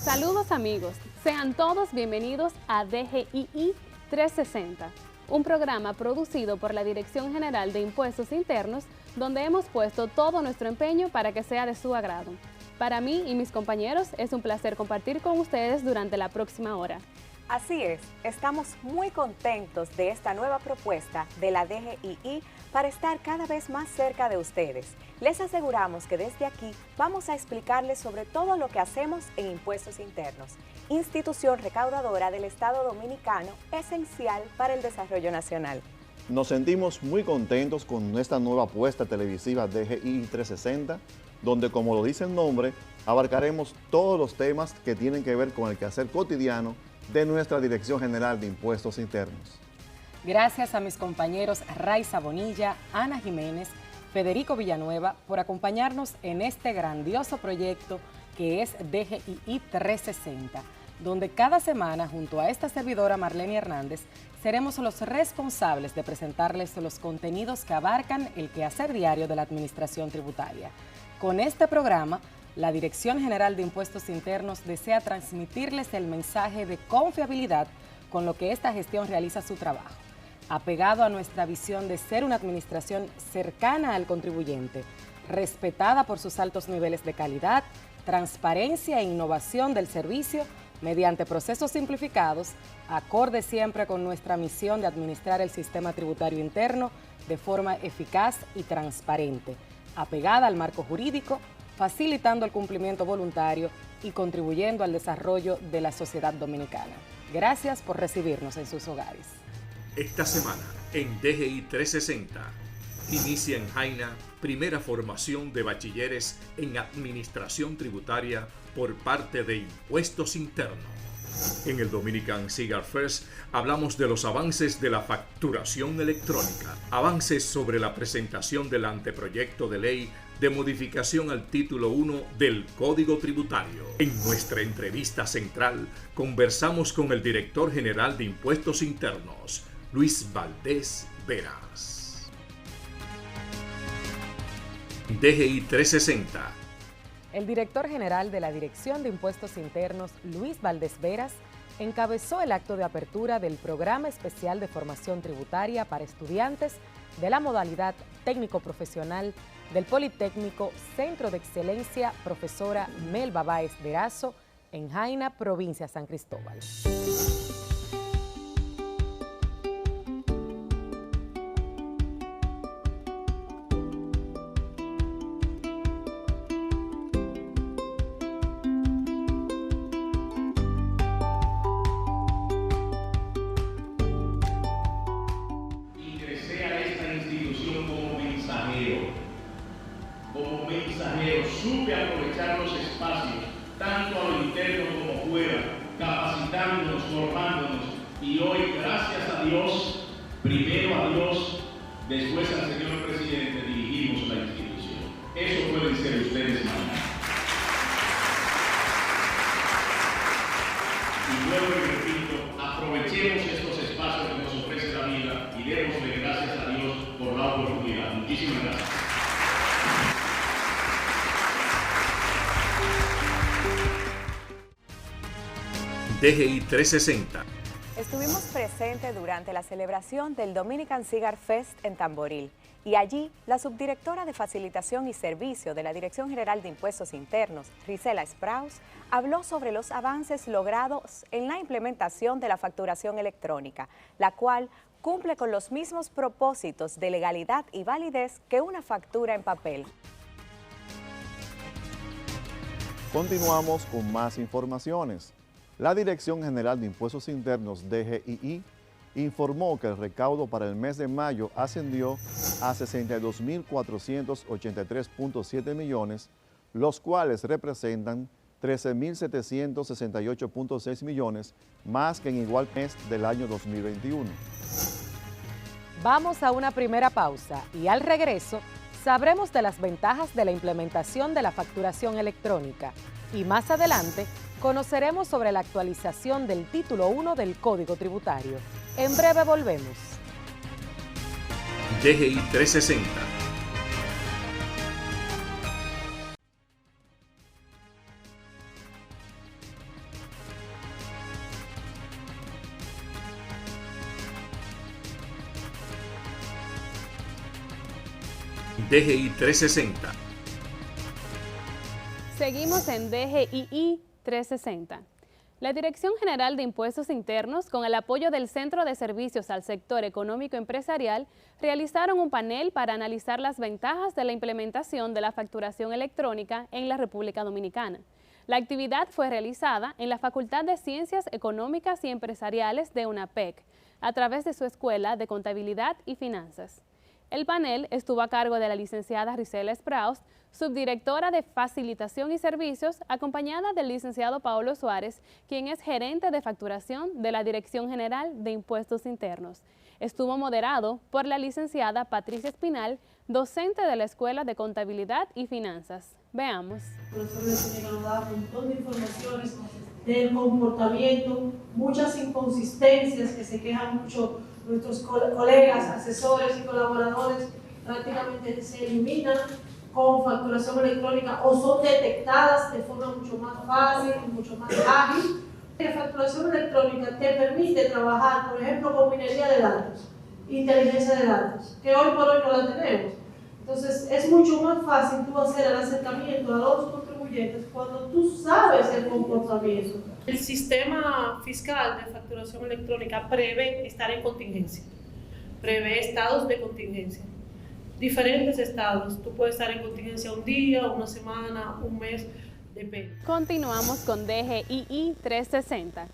Saludos amigos, sean todos bienvenidos a DGII 360, un programa producido por la Dirección General de Impuestos Internos, donde hemos puesto todo nuestro empeño para que sea de su agrado. Para mí y mis compañeros es un placer compartir con ustedes durante la próxima hora. Así es, estamos muy contentos de esta nueva propuesta de la DGII para estar cada vez más cerca de ustedes. Les aseguramos que desde aquí vamos a explicarles sobre todo lo que hacemos en Impuestos Internos, institución recaudadora del Estado Dominicano esencial para el desarrollo nacional. Nos sentimos muy contentos con esta nueva apuesta televisiva DGII 360, donde, como lo dice el nombre, abarcaremos todos los temas que tienen que ver con el quehacer cotidiano de nuestra Dirección General de Impuestos Internos. Gracias a mis compañeros Raiza Bonilla, Ana Jiménez, Federico Villanueva por acompañarnos en este grandioso proyecto que es DGII 360, donde cada semana junto a esta servidora Marlene Hernández seremos los responsables de presentarles los contenidos que abarcan el quehacer diario de la Administración Tributaria. Con este programa, la Dirección General de Impuestos Internos desea transmitirles el mensaje de confiabilidad con lo que esta gestión realiza su trabajo, apegado a nuestra visión de ser una administración cercana al contribuyente, respetada por sus altos niveles de calidad, transparencia e innovación del servicio mediante procesos simplificados, acorde siempre con nuestra misión de administrar el sistema tributario interno de forma eficaz y transparente, apegada al marco jurídico, facilitando el cumplimiento voluntario y contribuyendo al desarrollo de la sociedad dominicana. Gracias por recibirnos en sus hogares. Esta semana, en DGI 360, inicia en Jaina primera formación de bachilleres en Administración Tributaria por parte de Impuestos Internos. En el Dominican Cigar Fest hablamos de los avances de la facturación electrónica, avances sobre la presentación del anteproyecto de ley de modificación al título 1 del Código Tributario. En nuestra entrevista central conversamos con el director general de Impuestos Internos, Luis Valdés Veras. DGI 360. El director general de la Dirección de Impuestos Internos, Luis Valdés Veras, encabezó el acto de apertura del Programa Especial de Formación Tributaria para estudiantes de la modalidad técnico-profesional del Politécnico Centro de Excelencia Profesora Melba Báez Derazo en Jaina, provincia de San Cristóbal. Supe aprovechar los espacios, tanto a lo interno como fuera, capacitándonos, formándonos, y hoy, gracias a Dios, primero a Dios, después al señor presidente, dirigimos la institución. Eso pueden ser ustedes mañana. Y luego y repito, aprovechemos estos espacios que nos ofrece la vida y démosle gracias a Dios por la oportunidad. Muchísimas gracias. DGI 360. Estuvimos presentes durante la celebración del Dominican Cigar Fest en Tamboril y allí la subdirectora de Facilitación y Servicio de la Dirección General de Impuestos Internos, Rizela Spraus, habló sobre los avances logrados en la implementación de la facturación electrónica, la cual cumple con los mismos propósitos de legalidad y validez que una factura en papel. Continuamos con más informaciones. La Dirección General de Impuestos Internos, DGII, informó que el recaudo para el mes de mayo ascendió a 62.483.7 millones, los cuales representan 13.768.6 millones más que en igual mes del año 2021. Vamos a una primera pausa y al regreso sabremos de las ventajas de la implementación de la facturación electrónica y más adelante conoceremos sobre la actualización del título 1 del Código Tributario. En breve volvemos. DGI 360. DGI 360. Seguimos en DGI 360. La Dirección General de Impuestos Internos, con el apoyo del Centro de Servicios al Sector Económico Empresarial, realizaron un panel para analizar las ventajas de la implementación de la facturación electrónica en la República Dominicana. La actividad fue realizada en la Facultad de Ciencias Económicas y Empresariales de UNAPEC, a través de su Escuela de Contabilidad y Finanzas. El panel estuvo a cargo de la licenciada Risela Spraus, subdirectora de Facilitación y Servicios, acompañada del licenciado Paolo Suárez, quien es gerente de facturación de la Dirección General de Impuestos Internos. Estuvo moderado por la licenciada Patricia Espinal, docente de la Escuela de Contabilidad y Finanzas. Veamos. El profesor nos da un montón de informaciones del comportamiento, muchas inconsistencias que se quejan mucho nuestros colegas, asesores y colaboradores, prácticamente se eliminan con facturación electrónica o son detectadas de forma mucho más fácil, mucho más ágil. La facturación electrónica te permite trabajar, por ejemplo, con minería de datos, inteligencia de datos, que hoy por hoy no la tenemos. Entonces, es mucho más fácil tú hacer el acercamiento a los contribuyentes cuando tú sabes el comportamiento. El sistema fiscal de facturación electrónica prevé estar en contingencia, prevé estados de contingencia. Diferentes estados, tú puedes estar en contingencia un día, una semana, un mes, depende. Continuamos con DGI 360.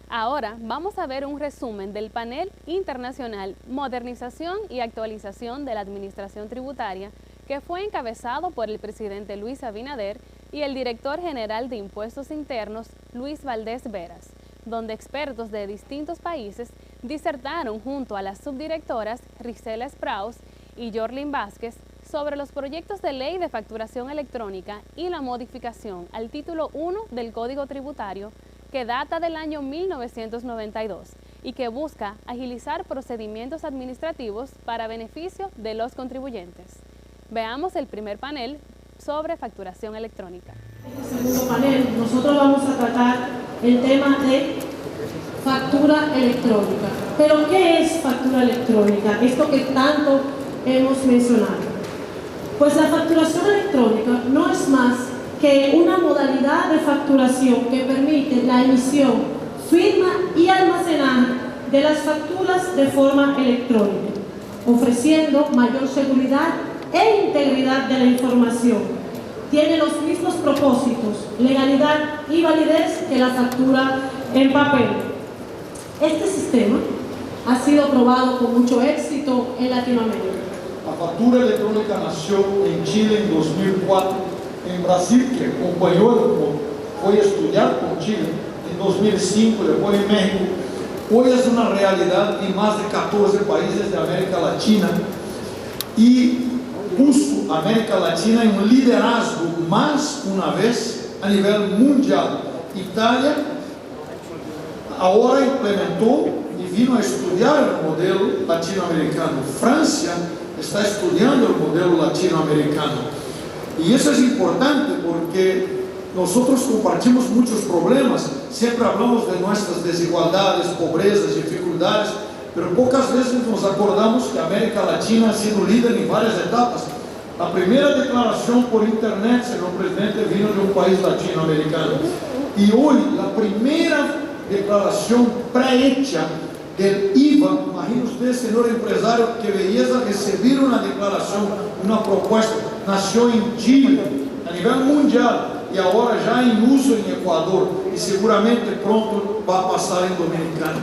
Ahora vamos a ver un resumen del panel internacional Modernización y Actualización de la Administración Tributaria, que fue encabezado por el presidente Luis Abinader y el director general de Impuestos Internos, Luis Valdés Veras, donde expertos de distintos países disertaron junto a las subdirectoras Risela Spraus y Jorlin Vázquez sobre los proyectos de ley de facturación electrónica y la modificación al título 1 del Código Tributario, que data del año 1992 y que busca agilizar procedimientos administrativos para beneficio de los contribuyentes. Veamos el primer panel sobre facturación electrónica. En el segundo panel nosotros vamos a tratar el tema de factura electrónica. ¿Pero qué es factura electrónica? Esto que tanto hemos mencionado. Pues la facturación electrónica no es más que una modalidad de facturación que permite la emisión, firma y almacenaje de las facturas de forma electrónica, ofreciendo mayor seguridad e integridad de la información. Tiene los mismos propósitos, legalidad y validez que la factura en papel. Este sistema ha sido probado con mucho éxito en Latinoamérica. La factura electrónica nació en Chile en 2004. En Brasil, que acompañó, fue a estudiar con Chile en 2005, después en México. Hoy es una realidad en más de 14 países de América Latina y puso a América Latina en un liderazgo más una vez a nivel mundial. Italia ahora implementó y vino a estudiar el modelo latinoamericano. Francia está estudiando el modelo latinoamericano. Y eso es importante porque nosotros compartimos muchos problemas, siempre hablamos de nuestras desigualdades, pobrezas, dificultades, pero pocas veces nos acordamos que América Latina ha sido líder en varias etapas. La primera declaración por internet, señor presidente, vino de un país latinoamericano. Y hoy, la primera declaración prehecha del IVA, imagine usted, señor empresario, que belleza recibir una declaración, una propuesta, nació en Chile, a nivel mundial, y ahora ya en uso en Ecuador, y seguramente pronto va a pasar en Dominicana.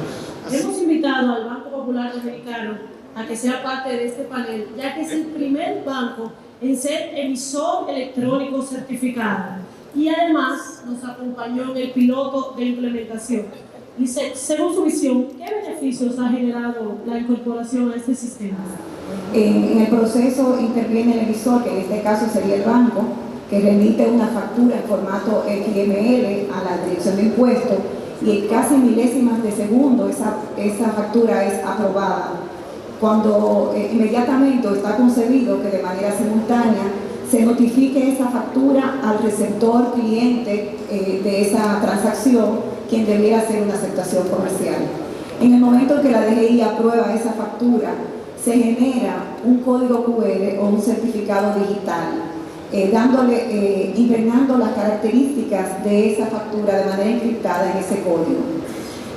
Hemos invitado al Banco Popular Dominicano a que sea parte de este panel, ya que es el primer banco en ser emisor electrónico certificado, y además nos acompañó en el piloto de implementación. Y según su visión, ¿qué beneficios ha generado la incorporación a este sistema? En el proceso interviene el emisor, que en este caso sería el banco, que remite una factura en formato XML a la Dirección de Impuestos y en casi milésimas de segundo esa factura es aprobada. Cuando inmediatamente está concebido que de manera simultánea se notifique esa factura al receptor cliente de esa transacción, quien debiera hacer una aceptación comercial. En el momento en que la DGI aprueba esa factura, se genera un código QR o un certificado digital, impregnando las características de esa factura de manera encriptada en ese código.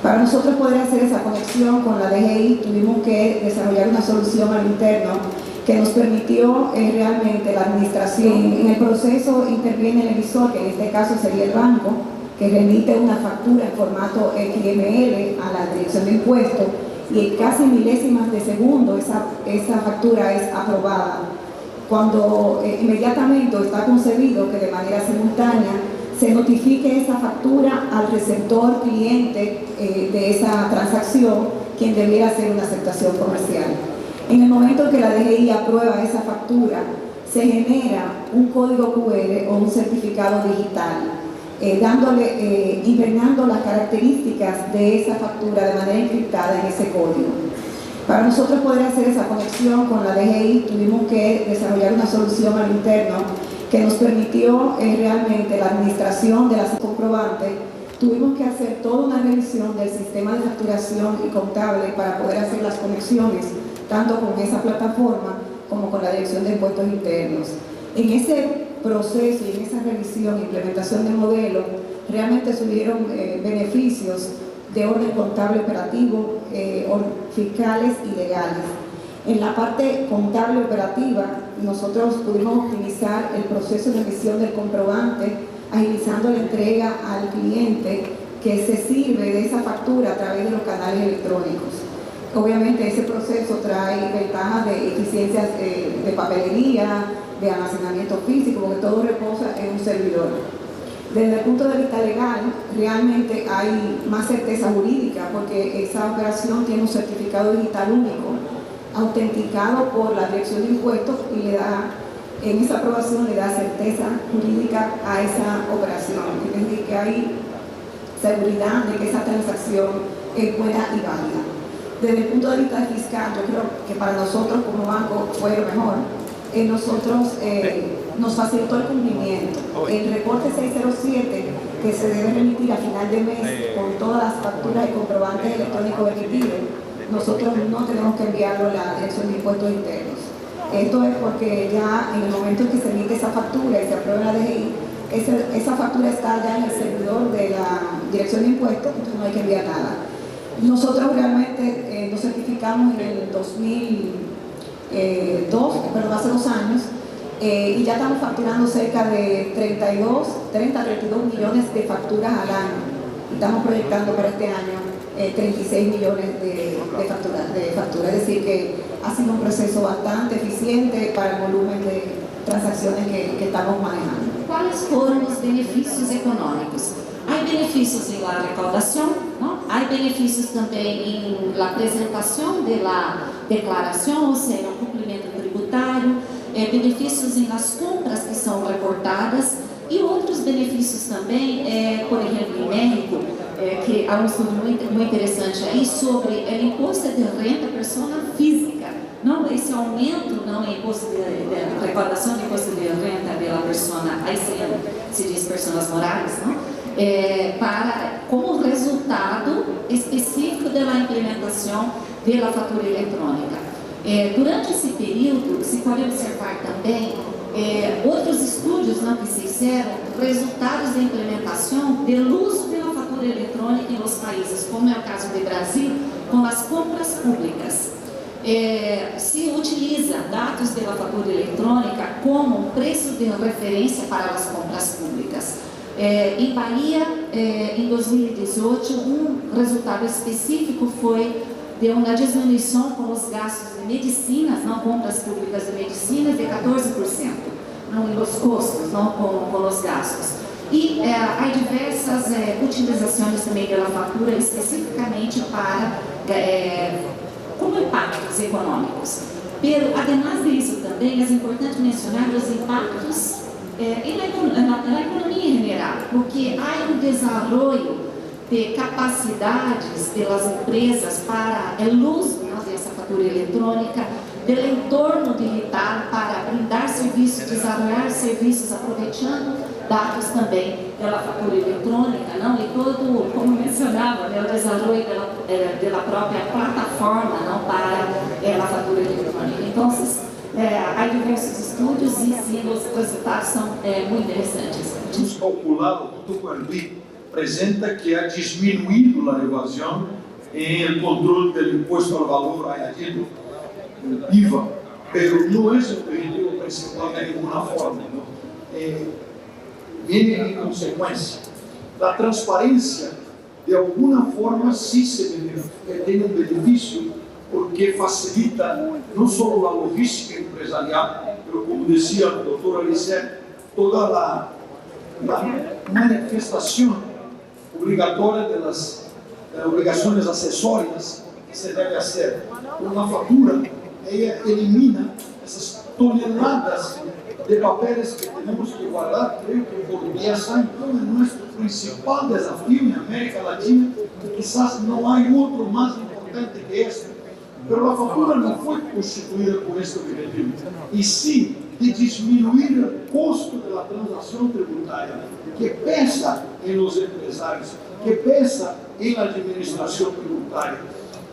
Para nosotros poder hacer esa conexión con la DGI, tuvimos que desarrollar una solución al interno que nos permitió realmente la administración. En el proceso interviene el emisor, que en este caso sería el banco, que remite una factura en formato XML a la Dirección de Impuestos, y en casi milésimas de segundo esa factura es aprobada. Cuando inmediatamente está concebido que de manera simultánea se notifique esa factura al receptor cliente de esa transacción, quien debiera hacer una aceptación comercial. En el momento que la DGI aprueba esa factura, se genera un código QR o un certificado digital, impregnando las características de esa factura de manera encriptada en ese código. Para nosotros poder hacer esa conexión con la DGI, tuvimos que desarrollar una solución al interno que nos permitió realmente la administración de las comprobantes. Tuvimos que hacer toda una revisión del sistema de facturación y contable para poder hacer las conexiones, tanto con esa plataforma como con la Dirección de Impuestos Internos. En ese proceso y en esa revisión e implementación del modelo, realmente surgieron beneficios de orden contable operativo, fiscales y legales. En la parte contable operativa, nosotros pudimos optimizar el proceso de emisión del comprobante, agilizando la entrega al cliente que se sirve de esa factura a través de los canales electrónicos. Obviamente ese proceso trae ventajas de eficiencias de papelería, de almacenamiento físico, porque todo reposa en un servidor. Desde el punto de vista legal, realmente hay más certeza jurídica, porque esa operación tiene un certificado digital único, autenticado por la Dirección de Impuestos, y en esa aprobación le da certeza jurídica a esa operación. Es decir, que hay seguridad de que esa transacción es buena y válida. Desde el punto de vista fiscal, yo creo que para nosotros como banco fue lo mejor. Nos facilitó el cumplimiento. El reporte 607, que se debe remitir a final de mes con todas las facturas y comprobantes electrónicos emitidos, nosotros no tenemos que enviarlo a la Dirección de Impuestos Internos. Esto es porque ya en el momento en que se emite esa factura y se aprueba en la DGI, esa factura está ya en el servidor de la Dirección de Impuestos, entonces no hay que enviar nada. Nosotros realmente nos certificamos en el 2002, perdón, hace 2 años, y ya estamos facturando cerca de 30 a 32 millones de facturas al año. Y estamos proyectando para este año 36 millones de facturas. Es decir, que ha sido un proceso bastante eficiente para el volumen de transacciones que estamos manejando. ¿Cuáles fueron los beneficios económicos? Hay beneficios en la recaudación, ¿no? Hay beneficios también en la presentación de la declaración, o sea, el cumplimiento tributario, benefícios em las compras que são reportadas e outros benefícios também, por exemplo, em México, que há um estudo muito interessante aí sobre o imposto de renda persona física, não esse aumento não em imposto de recaudação de imposto de renda pela persona, aí se diz personas morais, não? Como resultado específico da implementação da fatura eletrônica. Durante esse período, se pode observar também outros estudos que se fizeram, resultados da implementação do uso da fatura eletrônica em os países, como é o caso do Brasil, com as compras públicas. Se utiliza dados da fatura eletrônica como preço de referência para as compras públicas. Em Bahia, em 2018, um resultado específico foi de uma diminuição com os gastos de medicinas, não compras públicas de medicinas, de 14%, não os custos, não com os gastos. E há diversas utilizações também da fatura, especificamente para como impactos econômicos. Además disso também, é importante mencionar os impactos na economia em geral, porque há desenvolvimento de capacidades das empresas para o uso dessa fatura eletrônica, do entorno digital para brindar serviços, desenvolver serviços, aproveitando dados também pela fatura eletrônica, não? E todo, como mencionava, né, o desenvolvimento da própria plataforma, não, para a fatura eletrônica. Então, há diversos estudos e sim, os resultados são muito interessantes. Os calculados junto com o BI apresenta que ha disminuído a evasão em controle do imposto ao valor añadido, IVA, pero não é o objetivo principal de nenhuma forma. Vem em consequência da transparência, de alguma forma, sim tem um benefício, porque facilita não só a logística empresarial, mas, como dizia a doutora Lisset, toda a manifestação obrigatória das obrigações acessórias que se deve fazer. Uma fatura, ela elimina essas toneladas de papéis que temos que guardar, creio que por 10 anos é nosso principal desafio em América Latina, e quizás não há outro mais importante que este. Mas a fatura não foi constituída com este objetivo, e sim de diminuir o custo da transação tributária, que pesa em los empresários, que pesa em la administração tributária.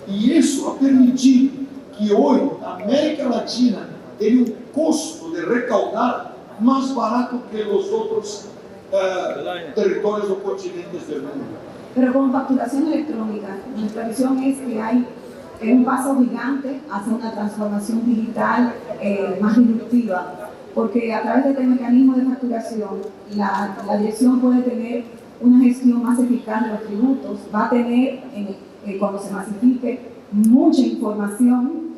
E isso ha permitido que hoje a América Latina tenha um custo de recaudar mais barato que os outros territórios ou continentes do mundo. Pero con facturación electrónica, nuestra visión es que hay un paso gigante hacia una transformación digital más disruptiva, porque a través de este mecanismo de facturación, la dirección puede tener una gestión más eficaz de los tributos, va a tener, cuando se masifique, mucha información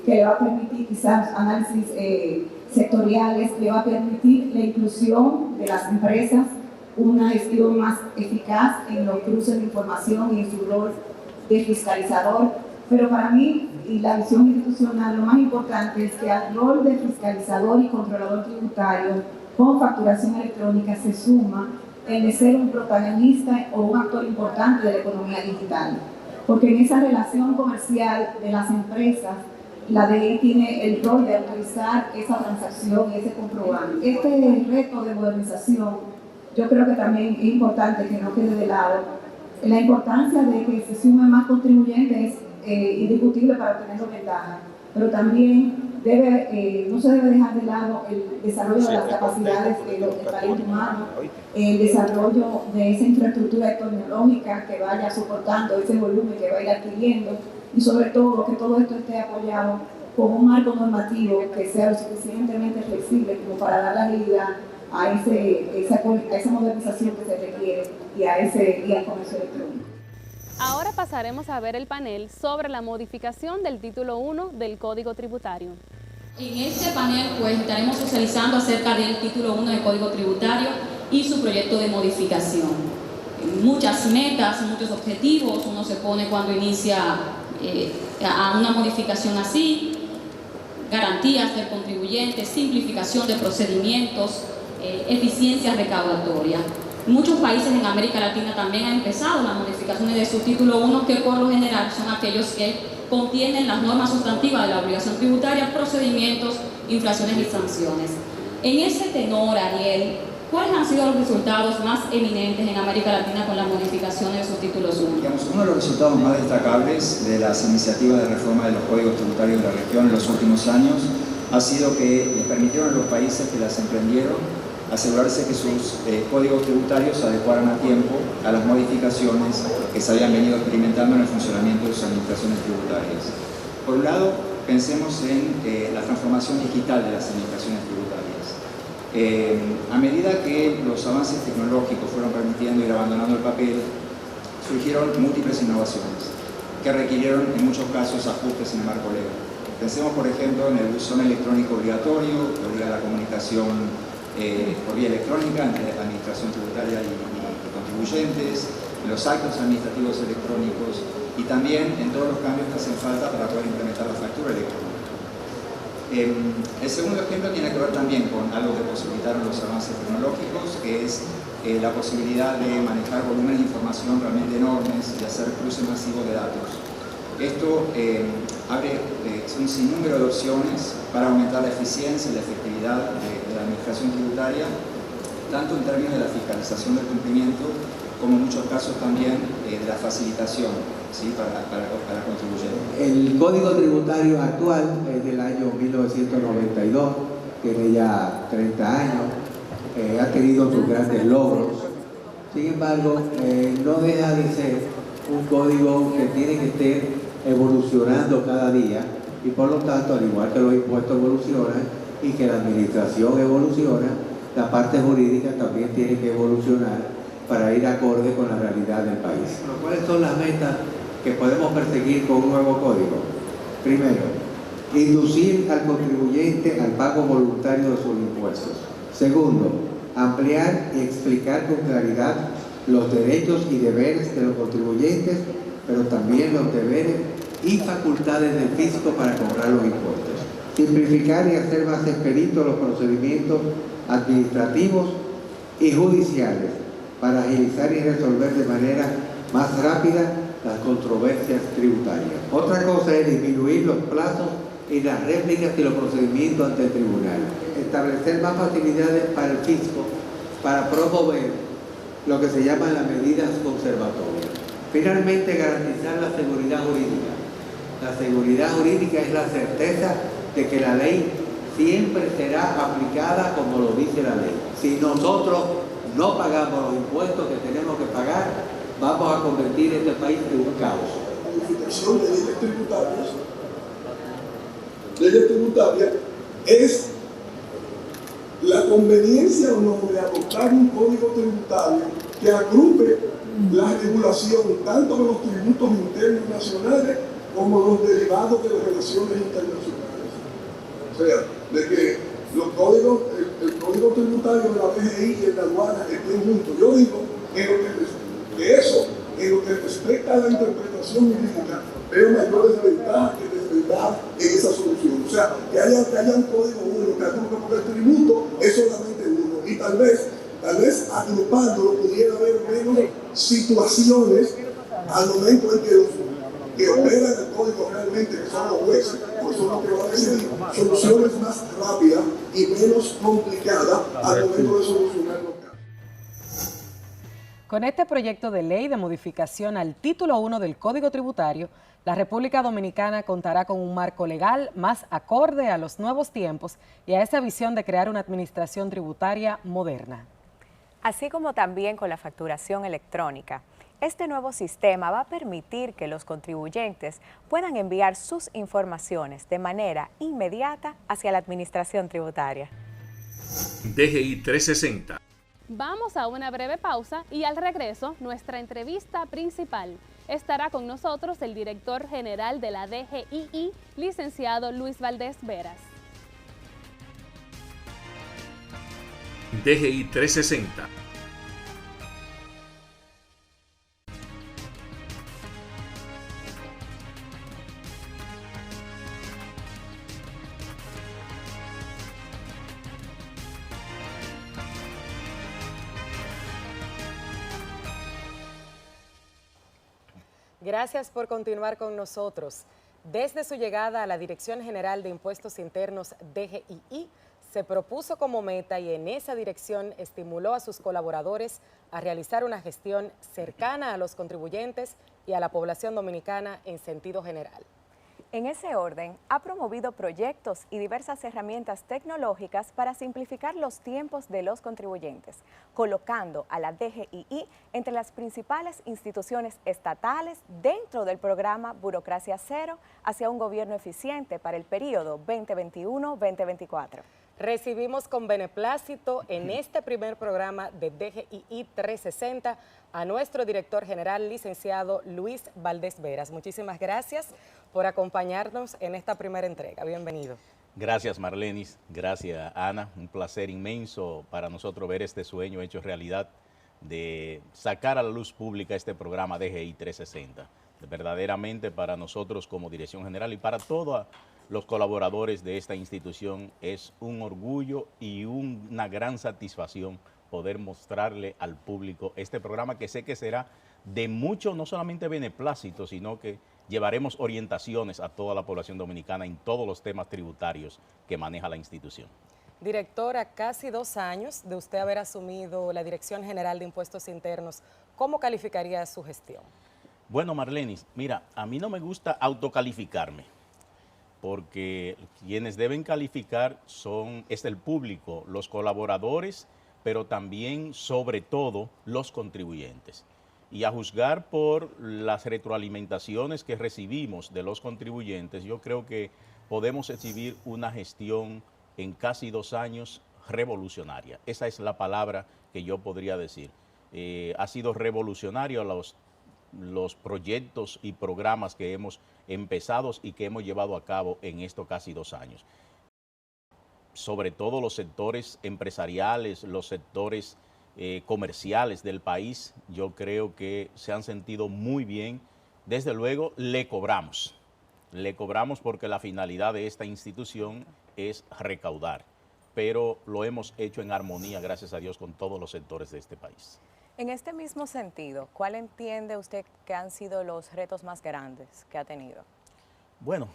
que le va a permitir quizás análisis sectoriales, le va a permitir la inclusión de las empresas, una gestión más eficaz en los cruces de información y en su rol de fiscalizador. Pero para mí, y la visión institucional, lo más importante es que al rol de fiscalizador y controlador tributario con facturación electrónica se suma el de ser un protagonista o un actor importante de la economía digital. Porque en esa relación comercial de las empresas, la DGI tiene el rol de autorizar esa transacción, ese comprobante. Este reto de modernización, yo creo que también es importante que no quede de lado. La importancia de que se sumen más contribuyentes es indiscutible para obtener ventajas, pero también no se debe dejar de lado el desarrollo de las capacidades del talento humano, el desarrollo de esa infraestructura tecnológica que vaya soportando ese volumen que va a ir adquiriendo, y sobre todo que todo esto esté apoyado con un marco normativo que sea lo suficientemente flexible como para dar la agilidad a esa modernización que se requiere y al comercio electrónico. Ahora pasaremos a ver el panel sobre la modificación del título 1 del Código Tributario. En este panel pues estaremos socializando acerca del título 1 del Código Tributario y su proyecto de modificación. Muchas metas, muchos objetivos uno se pone cuando inicia a una modificación así: garantías del contribuyente, simplificación de procedimientos, eficiencia recaudatoria. Muchos países en América Latina también han empezado las modificaciones de su título 1, que por lo general son aquellos que contienen las normas sustantivas de la obligación tributaria, procedimientos, infracciones y sanciones. En ese tenor, Ariel, ¿cuáles han sido los resultados más eminentes en América Latina con las modificaciones de sus títulos 1? Uno de los resultados más destacables de las iniciativas de reforma de los códigos tributarios de la región en los últimos años ha sido que les permitieron a los países que las emprendieron asegurarse que sus códigos tributarios se adecuaran a tiempo a las modificaciones que se habían venido experimentando en el funcionamiento de sus administraciones tributarias. Por un lado, pensemos en la transformación digital de las administraciones tributarias. A medida que los avances tecnológicos fueron permitiendo ir abandonando el papel, surgieron múltiples innovaciones que requirieron en muchos casos ajustes en el marco legal. Pensemos, por ejemplo, en el buzón electrónico obligatorio, que obliga a la comunicación por vía electrónica entre la administración tributaria y contribuyentes, en los actos administrativos electrónicos y también en todos los cambios que hacen falta para poder implementar la factura electrónica. El segundo ejemplo tiene que ver también con algo que posibilitaron los avances tecnológicos, que es la posibilidad de manejar volúmenes de información realmente enormes y hacer cruces masivos de datos. Esto abre un sinnúmero de opciones para aumentar la eficiencia y la efectividad de la administración tributaria, tanto en términos de la fiscalización del cumplimiento, como en muchos casos también de la facilitación, ¿sí? para contribuyentes. El Código Tributario actual es del año 1992, tiene ya 30 años, ha tenido sus grandes logros. Sin embargo, no deja de ser un código que tiene que estar evolucionando cada día y por lo tanto, al igual que los impuestos evolucionan y que la administración evoluciona, la parte jurídica también tiene que evolucionar para ir acorde con la realidad del país. ¿Cuáles son las metas que podemos perseguir con un nuevo código? Primero, inducir al contribuyente al pago voluntario de sus impuestos. Segundo, ampliar y explicar con claridad los derechos y deberes de los contribuyentes, pero también los deberes y facultades del fisco para cobrar los impuestos. Simplificar y hacer más expeditos los procedimientos administrativos y judiciales para agilizar y resolver de manera más rápida las controversias tributarias. Otra cosa es disminuir los plazos y las réplicas y los procedimientos ante el tribunal. Establecer más facilidades para el fisco para promover lo que se llaman las medidas conservatorias. Finalmente, garantizar la seguridad jurídica. La seguridad jurídica es la certeza de que la ley siempre será aplicada como lo dice la ley. Si nosotros no pagamos los impuestos que tenemos que pagar, vamos a convertir este país en un caos. La modificación de leyes tributarias es la conveniencia o no de adoptar un código tributario que agrupe la regulación tanto de los tributos internos y nacionales como los derivados de las relaciones internacionales. O sea, de que los códigos, el código tributario de la DGI y el de aduana estén juntos. Yo digo que eso, en lo que respecta a la interpretación jurídica, veo mayores ventajas que desventajas en esa solución. O sea, que haya un código único, que agrupe, porque el tributo es solamente uno. Y tal vez agrupándolo pudiera haber menos situaciones al momento en que los que operan el código realmente, que son los jueces, pues son los que van a decidir soluciones más rápidas y menos complicadas al momento de solucionar los casos. Con este proyecto de ley de modificación al título 1 del Código Tributario, la República Dominicana contará con un marco legal más acorde a los nuevos tiempos y a esa visión de crear una administración tributaria moderna. Así como también con la facturación electrónica. Este nuevo sistema va a permitir que los contribuyentes puedan enviar sus informaciones de manera inmediata hacia la administración tributaria. DGI 360. Vamos a una breve pausa y al regreso, nuestra entrevista principal. Estará con nosotros el director general de la DGII, licenciado Luis Valdés Veras. DGI 360. Gracias por continuar con nosotros. Desde su llegada a la Dirección General de Impuestos Internos, DGII, se propuso como meta y en esa dirección estimuló a sus colaboradores a realizar una gestión cercana a los contribuyentes y a la población dominicana en sentido general. En ese orden, ha promovido proyectos y diversas herramientas tecnológicas para simplificar los tiempos de los contribuyentes, colocando a la DGII entre las principales instituciones estatales dentro del programa Burocracia Cero hacia un gobierno eficiente para el periodo 2021-2024. Recibimos con beneplácito en este primer programa de DGII 360 a nuestro director general, licenciado Luis Valdés Veras. Muchísimas gracias por acompañarnos en esta primera entrega. Bienvenido. Gracias, Marlenis. Gracias, Ana. Un placer inmenso para nosotros ver este sueño hecho realidad de sacar a la luz pública este programa DGI 360. Verdaderamente para nosotros como Dirección General y para todos los colaboradores de esta institución es un orgullo y una gran satisfacción poder mostrarle al público este programa que sé que será de mucho, no solamente beneplácito, sino que llevaremos orientaciones a toda la población dominicana en todos los temas tributarios que maneja la institución. Directora, casi 2 años de usted haber asumido la Dirección General de Impuestos Internos, ¿cómo calificaría su gestión? Bueno, Marlenis, mira, a mí no me gusta autocalificarme, porque quienes deben calificar es el público, los colaboradores, pero también, sobre todo, los contribuyentes. Y a juzgar por las retroalimentaciones que recibimos de los contribuyentes, yo creo que podemos exhibir una gestión en casi 2 años revolucionaria. Esa es la palabra que yo podría decir. Ha sido revolucionario los proyectos y programas que hemos empezado y que hemos llevado a cabo en estos casi 2 años. Sobre todo los sectores empresariales, los sectores comerciales del país, yo creo que se han sentido muy bien. Desde luego, le cobramos porque la finalidad de esta institución es recaudar, pero lo hemos hecho en armonía, gracias a Dios, con todos los sectores de este país. En este mismo sentido, ¿cuál entiende usted que han sido los retos más grandes que ha tenido? Bueno,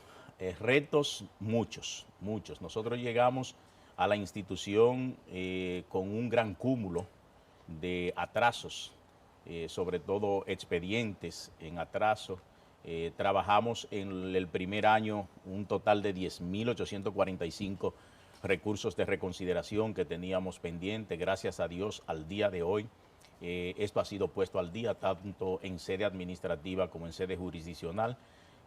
retos muchos. Nosotros llegamos a la institución con un gran cúmulo de atrasos, sobre todo expedientes en atraso. Trabajamos en el primer año un total de 10.845 recursos de reconsideración que teníamos pendiente. Gracias a Dios, al día de hoy, esto ha sido puesto al día, tanto en sede administrativa como en sede jurisdiccional.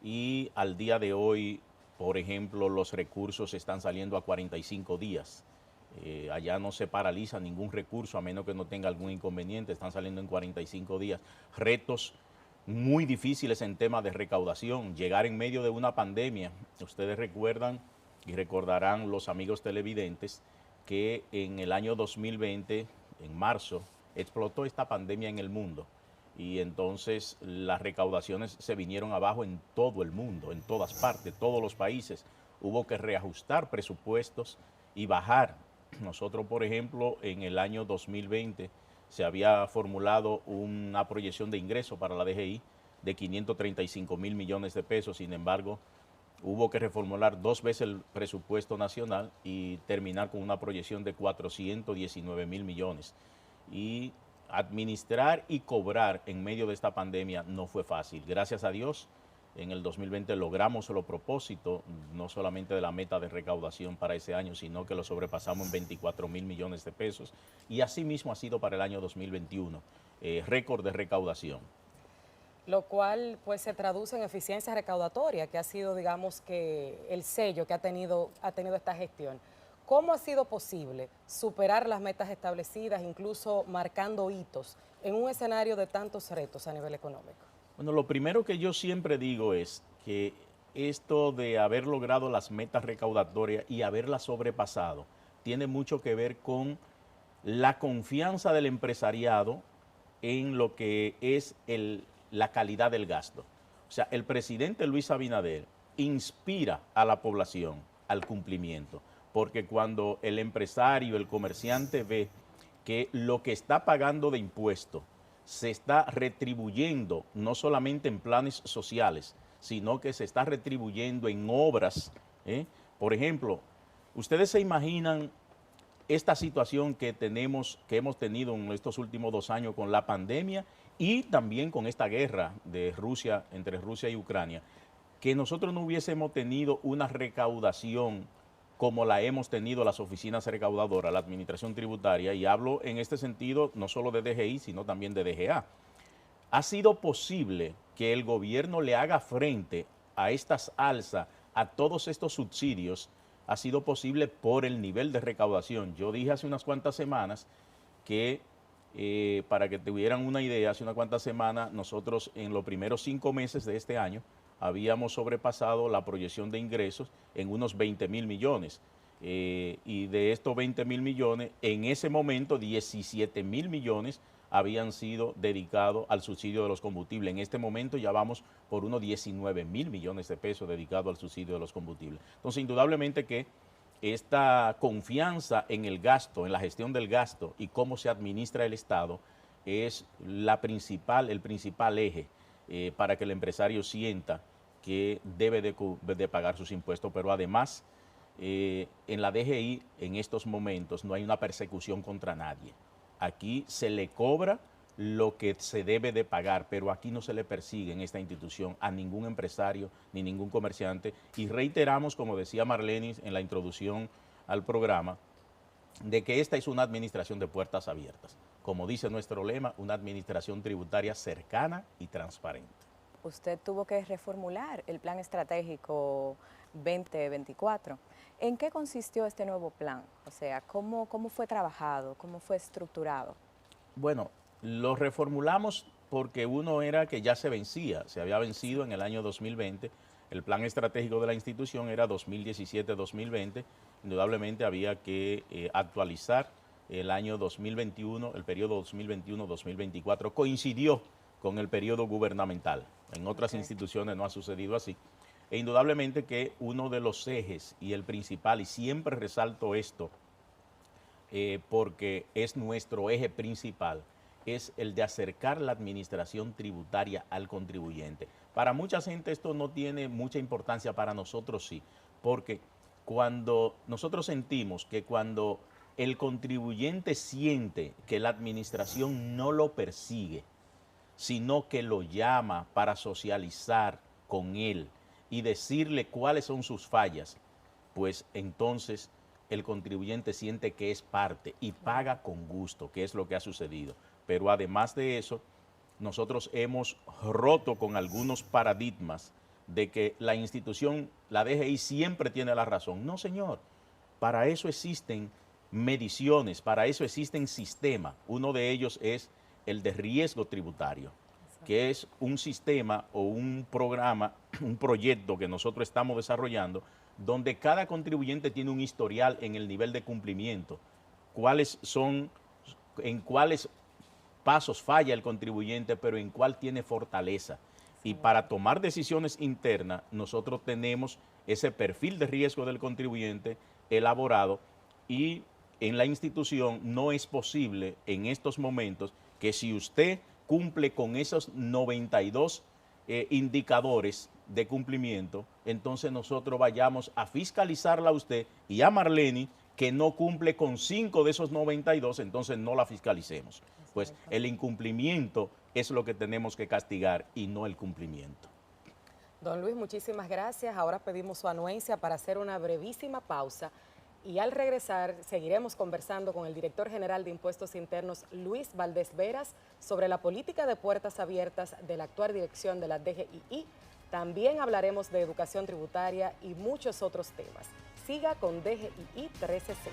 Y al día de hoy, por ejemplo, los recursos están saliendo a 45 días. Allá no se paraliza ningún recurso a menos que no tenga algún inconveniente, están saliendo en 45 días. Retos muy difíciles en temas de recaudación, llegar en medio de una pandemia. Ustedes recuerdan y recordarán los amigos televidentes que en el año 2020, en marzo, explotó esta pandemia en el mundo y entonces las recaudaciones se vinieron abajo en todo el mundo, en todas partes, todos los países. Hubo que reajustar presupuestos y bajar. Nosotros, por ejemplo, en el año 2020 se había formulado una proyección de ingreso para la DGI de 535.000 millones de pesos. Sin embargo, hubo que reformular 2 veces el presupuesto nacional y terminar con una proyección de 419.000 millones. Y administrar y cobrar en medio de esta pandemia no fue fácil. Gracias a Dios, en el 2020 logramos los propósitos, no solamente de la meta de recaudación para ese año, sino que lo sobrepasamos en 24.000 millones de pesos. Y así mismo ha sido para el año 2021, récord de recaudación. Lo cual pues se traduce en eficiencia recaudatoria, que ha sido, digamos, que el sello que ha tenido esta gestión. ¿Cómo ha sido posible superar las metas establecidas, incluso marcando hitos, en un escenario de tantos retos a nivel económico? Bueno, lo primero que yo siempre digo es que esto de haber logrado las metas recaudatorias y haberlas sobrepasado tiene mucho que ver con la confianza del empresariado en lo que es la calidad del gasto. O sea, el presidente Luis Abinader inspira a la población al cumplimiento, porque cuando el empresario, el comerciante ve que lo que está pagando de impuestos se está retribuyendo no solamente en planes sociales, sino que se está retribuyendo en obras. Por ejemplo, ustedes se imaginan esta situación que hemos tenido en estos últimos 2 años con la pandemia y también con esta guerra de Rusia, entre Rusia y Ucrania, que nosotros no hubiésemos tenido una recaudación como la hemos tenido las oficinas recaudadoras, la administración tributaria, y hablo en este sentido no solo de DGI, sino también de DGA. Ha sido posible que el gobierno le haga frente a estas alzas, a todos estos subsidios, ha sido posible por el nivel de recaudación. Yo dije hace unas cuantas semanas que, para que tuvieran una idea, hace unas cuantas semanas nosotros en los primeros 5 meses de este año habíamos sobrepasado la proyección de ingresos en unos 20.000 millones. Y de estos 20.000 millones, en ese momento 17.000 millones habían sido dedicados al subsidio de los combustibles. En este momento ya vamos por unos 19.000 millones de pesos dedicados al subsidio de los combustibles. Entonces, indudablemente que esta confianza en el gasto, en la gestión del gasto y cómo se administra el Estado es el principal eje para que el empresario sienta que debe de pagar sus impuestos, pero además en la DGI en estos momentos no hay una persecución contra nadie. Aquí se le cobra lo que se debe de pagar, pero aquí no se le persigue en esta institución a ningún empresario ni ningún comerciante. Y reiteramos, como decía Marlenis en la introducción al programa, de que esta es una administración de puertas abiertas. Como dice nuestro lema, una administración tributaria cercana y transparente. Usted tuvo que reformular el Plan Estratégico 2024. ¿En qué consistió este nuevo plan? O sea, ¿cómo fue trabajado? ¿Cómo fue estructurado? Bueno, lo reformulamos porque uno era que ya se vencía, se había vencido en el año 2020. El plan estratégico de la institución era 2017-2020. Indudablemente había que actualizar el año 2021, el periodo 2021-2024. Coincidió con el periodo gubernamental. En otras instituciones no ha sucedido así. E indudablemente que uno de los ejes y el principal, y siempre resalto esto porque es nuestro eje principal, es el de acercar la administración tributaria al contribuyente. Para mucha gente esto no tiene mucha importancia, para nosotros sí, porque cuando nosotros sentimos que cuando el contribuyente siente que la administración no lo persigue, sino que lo llama para socializar con él y decirle cuáles son sus fallas, pues entonces el contribuyente siente que es parte y paga con gusto, que es lo que ha sucedido. Pero además de eso, nosotros hemos roto con algunos paradigmas de que la institución, la DGI, siempre tiene la razón. No, señor, para eso existen mediciones, para eso existen sistemas. Uno de ellos es el de riesgo tributario, que es un sistema o un programa, un proyecto que nosotros estamos desarrollando, donde cada contribuyente tiene un historial en el nivel de cumplimiento, en cuáles pasos falla el contribuyente, pero en cuál tiene fortaleza. Y para tomar decisiones internas, nosotros tenemos ese perfil de riesgo del contribuyente elaborado, y en la institución no es posible en estos momentos que si usted cumple con esos 92 indicadores de cumplimiento, entonces nosotros vayamos a fiscalizarla a usted y a Marleni, que no cumple con 5 de esos 92, entonces no la fiscalicemos. Pues el incumplimiento es lo que tenemos que castigar y no el cumplimiento. Don Luis, muchísimas gracias. Ahora pedimos su anuencia para hacer una brevísima pausa y al regresar seguiremos conversando con el director general de Impuestos Internos, Luis Valdés Veras, sobre la política de puertas abiertas de la actual dirección de la DGI. También hablaremos de educación tributaria y muchos otros temas. Siga con DGI 360.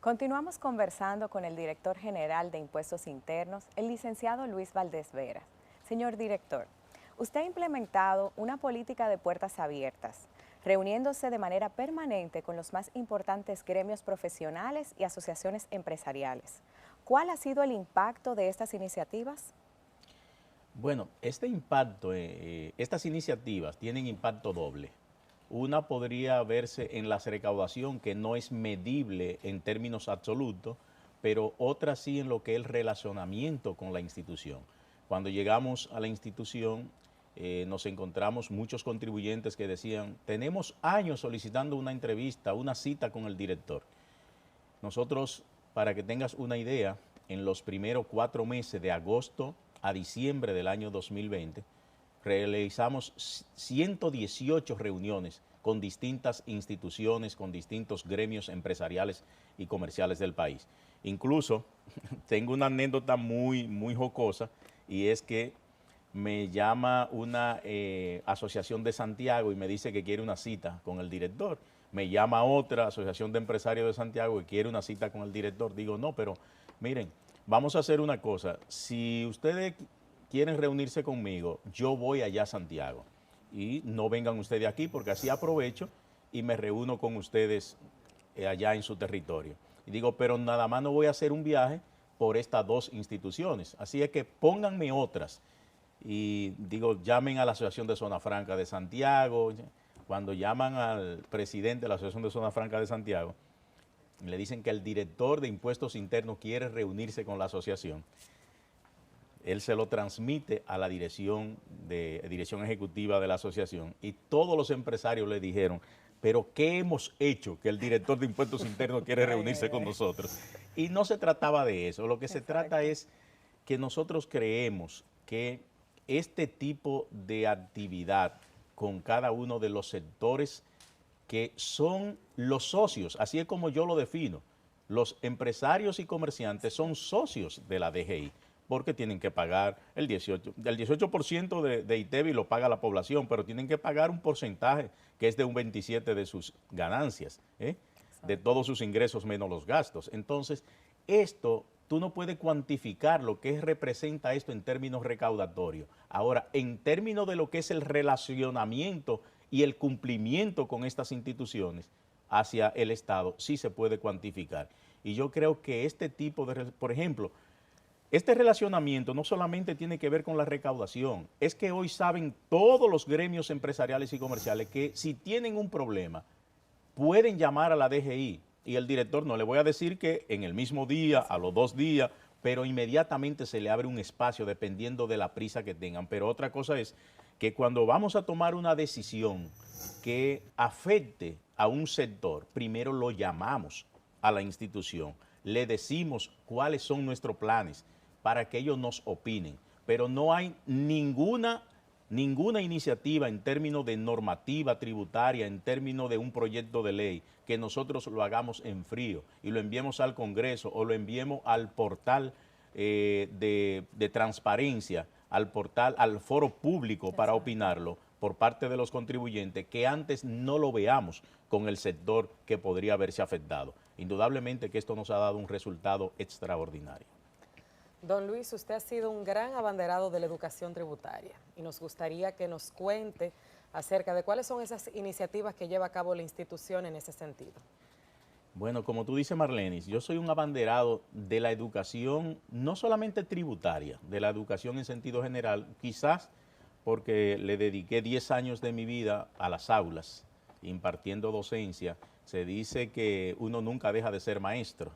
Continuamos conversando con el director general de Impuestos Internos, el licenciado Luis Valdés Veras. Señor director, usted ha implementado una política de puertas abiertas, reuniéndose de manera permanente con los más importantes gremios profesionales y asociaciones empresariales. ¿Cuál ha sido el impacto de estas iniciativas? Bueno, estas iniciativas tienen impacto doble. Una podría verse en la recaudación, que no es medible en términos absolutos, pero otra sí en lo que es el relacionamiento con la institución. Cuando llegamos a la institución, nos encontramos muchos contribuyentes que decían, tenemos años solicitando una entrevista, una cita con el director. Nosotros, para que tengas una idea, en los primeros 4 meses, de agosto a diciembre del año 2020, realizamos 118 reuniones con distintas instituciones, con distintos gremios empresariales y comerciales del país. Incluso tengo una anécdota muy jocosa, y es que me llama una asociación de Santiago y me dice que quiere una cita con el director. Me llama otra asociación de empresarios de Santiago que quiere una cita con el director. Digo, no, pero miren, vamos a hacer una cosa. Si ustedes quieren reunirse conmigo, yo voy allá a Santiago y no vengan ustedes aquí, porque así aprovecho y me reúno con ustedes allá en su territorio. Y digo, pero nada más no voy a hacer un viaje por estas 2 instituciones, así es que pónganme otras. Y digo, llamen a la Asociación de Zona Franca de Santiago, cuando llaman al presidente de la Asociación de Zona Franca de Santiago, le dicen que el director de Impuestos Internos quiere reunirse con la asociación, él se lo transmite a la dirección ejecutiva de la asociación y todos los empresarios le dijeron, pero ¿qué hemos hecho que el director de Impuestos Internos quiere reunirse con nosotros? Y no se trataba de eso, lo que se trata es que nosotros creemos que este tipo de actividad con cada uno de los sectores que son los socios, así es como yo lo defino, los empresarios y comerciantes son socios de la DGI, porque tienen que pagar el 18% de ITEVI lo paga la población, pero tienen que pagar un porcentaje que es de un 27% de sus ganancias, de todos sus ingresos menos los gastos. Entonces, esto, tú no puedes cuantificar lo que representa esto en términos recaudatorios. Ahora, en términos de lo que es el relacionamiento y el cumplimiento con estas instituciones hacia el Estado, sí se puede cuantificar. Y yo creo que este tipo de, por ejemplo, este relacionamiento no solamente tiene que ver con la recaudación, es que hoy saben todos los gremios empresariales y comerciales que si tienen un problema, pueden llamar a la DGI y el director, no le voy a decir que en el mismo día, a los 2 días, pero inmediatamente se le abre un espacio dependiendo de la prisa que tengan. Pero otra cosa es que cuando vamos a tomar una decisión que afecte a un sector, primero lo llamamos a la institución, le decimos cuáles son nuestros planes para que ellos nos opinen, pero no hay ninguna iniciativa en términos de normativa tributaria, en términos de un proyecto de ley, que nosotros lo hagamos en frío y lo enviemos al Congreso o lo enviemos al portal de transparencia, al portal, al foro público para opinarlo por parte de los contribuyentes, que antes no lo veamos con el sector que podría haberse afectado. Indudablemente que esto nos ha dado un resultado extraordinario. Don Luis, usted ha sido un gran abanderado de la educación tributaria y nos gustaría que nos cuente acerca de cuáles son esas iniciativas que lleva a cabo la institución en ese sentido. Bueno, como tú dices, Marlenis, yo soy un abanderado de la educación, no solamente tributaria, de la educación en sentido general, quizás porque le dediqué 10 años de mi vida a las aulas, impartiendo docencia. Se dice que uno nunca deja de ser maestro.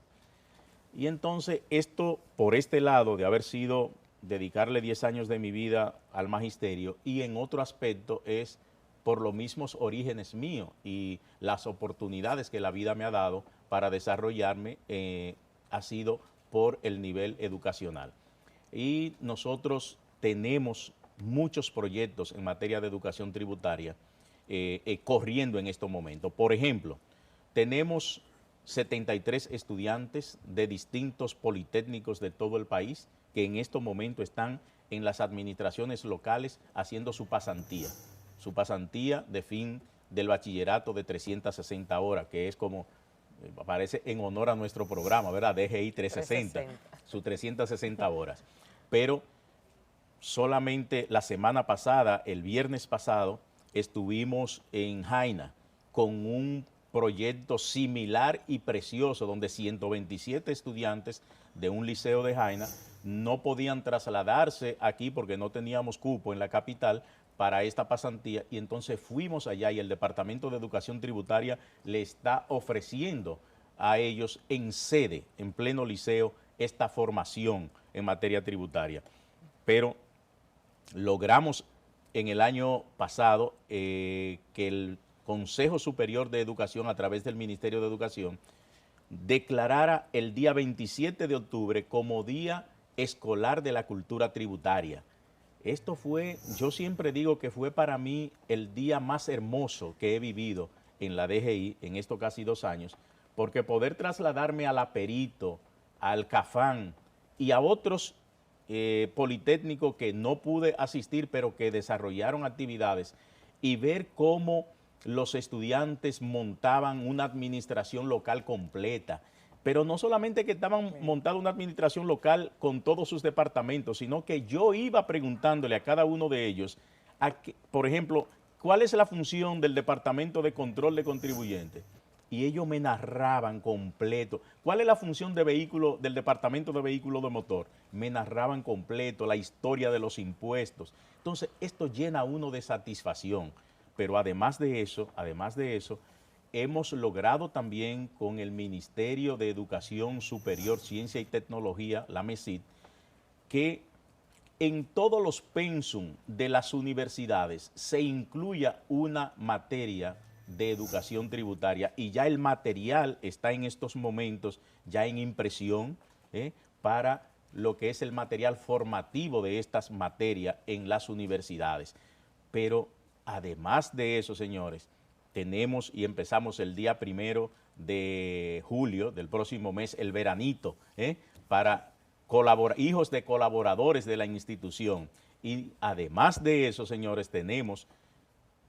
Y entonces esto, por este lado de haber sido, dedicarle 10 años de mi vida al magisterio, y en otro aspecto es por los mismos orígenes míos y las oportunidades que la vida me ha dado para desarrollarme, ha sido por el nivel educacional. Y nosotros tenemos muchos proyectos en materia de educación tributaria corriendo en estos momentos. Por ejemplo, tenemos 73 estudiantes de distintos politécnicos de todo el país que en estos momentos están en las administraciones locales haciendo su pasantía de fin del bachillerato de 360 horas, que es como, aparece en honor a nuestro programa, ¿verdad? DGI 360, sus 360 horas. Pero solamente la semana pasada, el viernes pasado, estuvimos en Jaina con un proyecto similar y precioso, donde 127 estudiantes de un liceo de Jaina no podían trasladarse aquí porque no teníamos cupo en la capital para esta pasantía, y entonces fuimos allá y el Departamento de Educación Tributaria le está ofreciendo a ellos en sede, en pleno liceo, esta formación en materia tributaria. Pero logramos en el año pasado que el Consejo Superior de Educación, a través del Ministerio de Educación, declarara el día 27 de octubre como Día Escolar de la Cultura Tributaria. Esto fue, yo siempre digo que fue para mí el día más hermoso que he vivido en la DGI en estos casi 2 años, porque poder trasladarme a la Perito, al Cafán y a otros politécnicos que no pude asistir, pero que desarrollaron actividades, y ver cómo los estudiantes montaban una administración local completa, pero no solamente que estaban montando una administración local con todos sus departamentos, sino que yo iba preguntándole a cada uno de ellos, por ejemplo, ¿cuál es la función del Departamento de Control de Contribuyentes? Y ellos me narraban completo. ¿Cuál es la función de vehículo del Departamento de Vehículos de Motor? Me narraban completo la historia de los impuestos. Entonces, esto llena a uno de satisfacción, Pero además de eso, hemos logrado también con el Ministerio de Educación Superior, Ciencia y Tecnología, la MESIT, que en todos los pensum de las universidades se incluya una materia de educación tributaria y ya el material está en estos momentos ya en impresión para lo que es el material formativo de estas materias en las universidades. Pero además de eso, señores, tenemos y empezamos el día 1 de julio del próximo mes el veranito para hijos de colaboradores de la institución. Y además de eso, señores, tenemos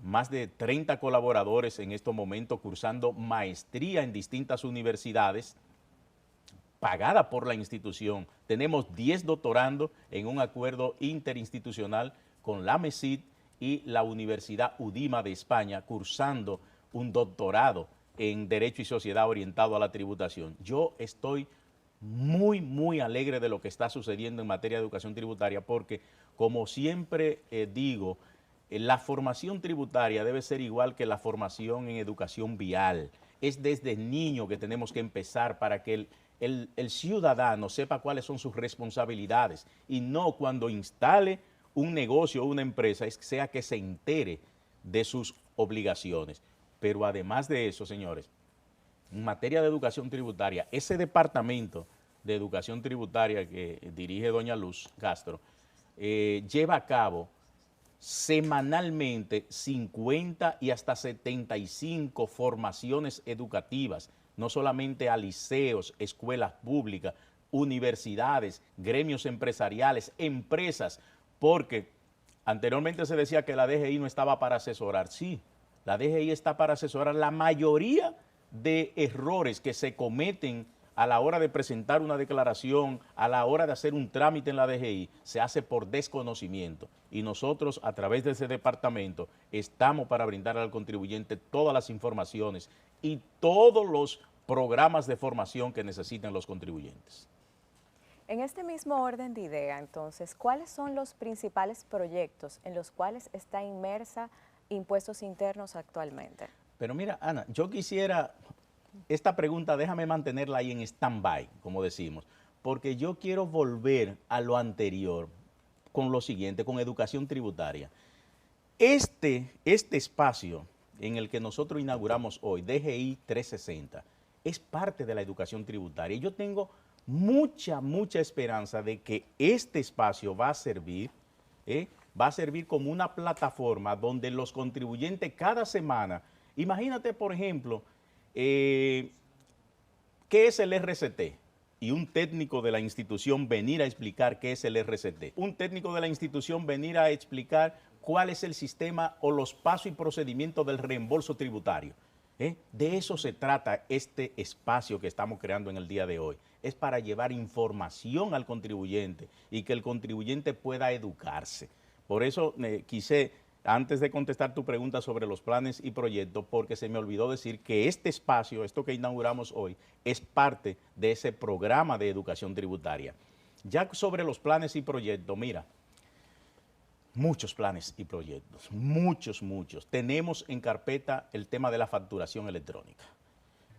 más de 30 colaboradores en estos momentos cursando maestría en distintas universidades pagada por la institución. Tenemos 10 doctorandos en un acuerdo interinstitucional con la MESIT y la Universidad UDIMA de España cursando un doctorado en Derecho y Sociedad orientado a la tributación. Yo estoy muy alegre de lo que está sucediendo en materia de educación tributaria porque, como siempre digo, la formación tributaria debe ser igual que la formación en educación vial. Es desde niño que tenemos que empezar para que el ciudadano sepa cuáles son sus responsabilidades y no cuando instale un negocio o una empresa, sea que se entere de sus obligaciones. Pero además de eso, señores, en materia de educación tributaria, ese departamento de educación tributaria que dirige doña Luz Castro lleva a cabo semanalmente 50 y hasta 75 formaciones educativas, no solamente a liceos, escuelas públicas, universidades, gremios empresariales, empresas, porque anteriormente se decía que la DGI no estaba para asesorar. Sí, la DGI está para asesorar. La mayoría de errores que se cometen a la hora de presentar una declaración, a la hora de hacer un trámite en la DGI, se hace por desconocimiento. Y nosotros, a través de ese departamento, estamos para brindar al contribuyente todas las informaciones y todos los programas de formación que necesiten los contribuyentes. En este mismo orden de idea, entonces, ¿cuáles son los principales proyectos en los cuales está inmersa Impuestos Internos actualmente? Pero mira, Ana, yo quisiera, esta pregunta déjame mantenerla ahí en stand-by, como decimos, porque yo quiero volver a lo anterior con lo siguiente, con educación tributaria. Este espacio en el que nosotros inauguramos hoy, DGI 360, es parte de la educación tributaria. Yo tengo mucha esperanza de que este espacio va a servir como una plataforma donde los contribuyentes cada semana, imagínate por ejemplo, ¿qué es el RCT? Y un técnico de la institución venir a explicar qué es el RCT. Un técnico de la institución venir a explicar cuál es el sistema o los pasos y procedimientos del reembolso tributario. De eso se trata este espacio que estamos creando en el día de hoy. Es para llevar información al contribuyente y que el contribuyente pueda educarse. Por eso quise, antes de contestar tu pregunta sobre los planes y proyectos, porque se me olvidó decir que este espacio, esto que inauguramos hoy, es parte de ese programa de educación tributaria. Ya sobre los planes y proyectos, mira, muchos planes y proyectos, muchos. Tenemos en carpeta el tema de la facturación electrónica.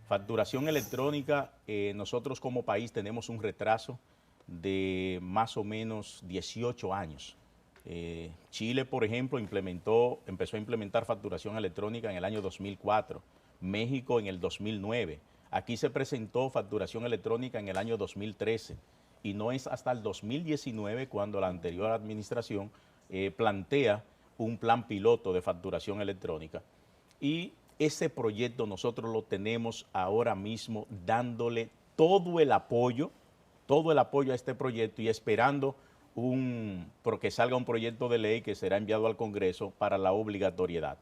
Facturación electrónica, nosotros como país tenemos un retraso de más o menos 18 años. Chile, por ejemplo, empezó a implementar facturación electrónica en el año 2004, México en el 2009. Aquí se presentó facturación electrónica en el año 2013 y no es hasta el 2019 cuando la anterior administración plantea un plan piloto de facturación electrónica. Y ese proyecto nosotros lo tenemos ahora mismo dándole todo el apoyo a este proyecto y esperando porque salga un proyecto de ley que será enviado al Congreso para la obligatoriedad.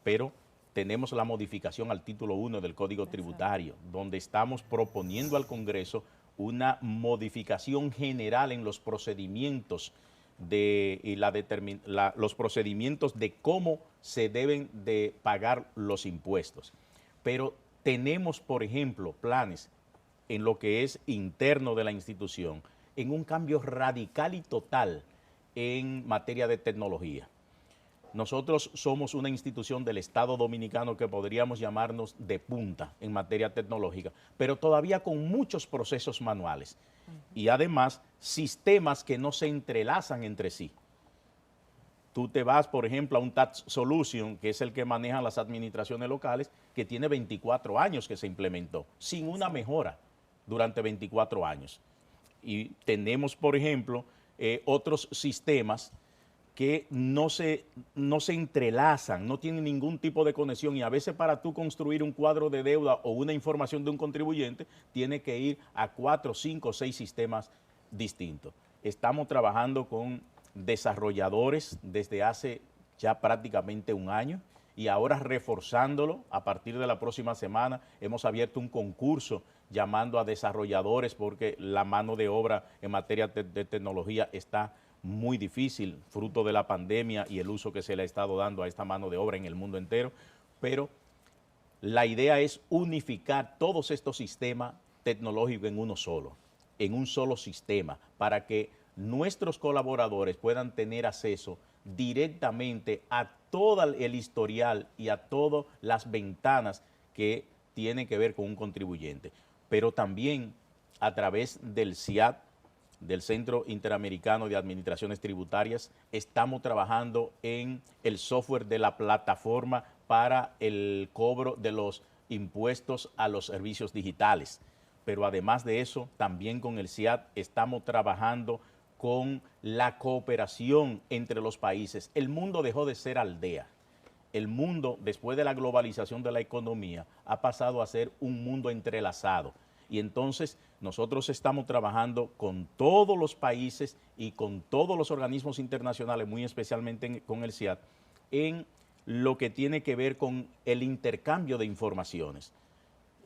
Pero tenemos la modificación al título 1 del Código Tributario, donde estamos proponiendo al Congreso una modificación general en los procedimientos los procedimientos de cómo se deben de pagar los impuestos. Pero tenemos, por ejemplo, planes en lo que es interno de la institución, en un cambio radical y total en materia de tecnología. nosotros somos una institución del Estado Dominicano que podríamos llamarnos de punta en materia tecnológica, pero todavía con muchos procesos manuales y además sistemas que no se entrelazan entre sí. Tú te vas, por ejemplo, a un Tax Solution, que es el que manejan las administraciones locales, que tiene 24 años que se implementó, sin una mejora durante 24 años. Y tenemos, por ejemplo, otros sistemas que no se entrelazan, no tienen ningún tipo de conexión, y a veces para tú construir un cuadro de deuda o una información de un contribuyente, tiene que ir a 4, 5, 6 sistemas distintos. Estamos trabajando con desarrolladores desde hace ya prácticamente un año y ahora reforzándolo a partir de la próxima semana. Hemos abierto un concurso llamando a desarrolladores porque la mano de obra en materia de tecnología está muy difícil, fruto de la pandemia y el uso que se le ha estado dando a esta mano de obra en el mundo entero, pero la idea es unificar todos estos sistemas tecnológicos en uno solo, en un solo sistema, para que nuestros colaboradores puedan tener acceso directamente a todo el historial y a todas las ventanas que tienen que ver con un contribuyente, pero también a través del CIAT, del Centro Interamericano de Administraciones Tributarias, estamos trabajando en el software de la plataforma para el cobro de los impuestos a los servicios digitales. Pero además de eso, también con el CIAT estamos trabajando con la cooperación entre los países. El mundo dejó de ser aldea. El mundo, después de la globalización de la economía, ha pasado a ser un mundo entrelazado. Y entonces nosotros estamos trabajando con todos los países y con todos los organismos internacionales, muy especialmente con el CIAT, en lo que tiene que ver con el intercambio de informaciones.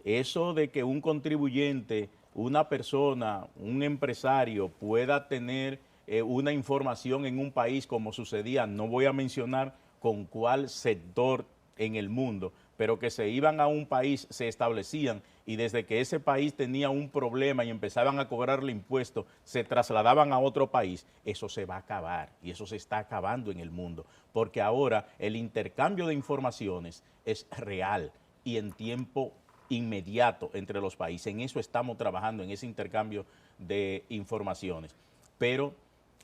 Eso de que un contribuyente, una persona, un empresario pueda tener una información en un país como sucedía, no voy a mencionar con cuál sector en el mundo, pero que se iban a un país, se establecían y desde que ese país tenía un problema y empezaban a cobrarle impuestos, se trasladaban a otro país. Eso se va a acabar y eso se está acabando en el mundo, porque ahora el intercambio de informaciones es real y en tiempo inmediato entre los países. En eso estamos trabajando, en ese intercambio de informaciones. Pero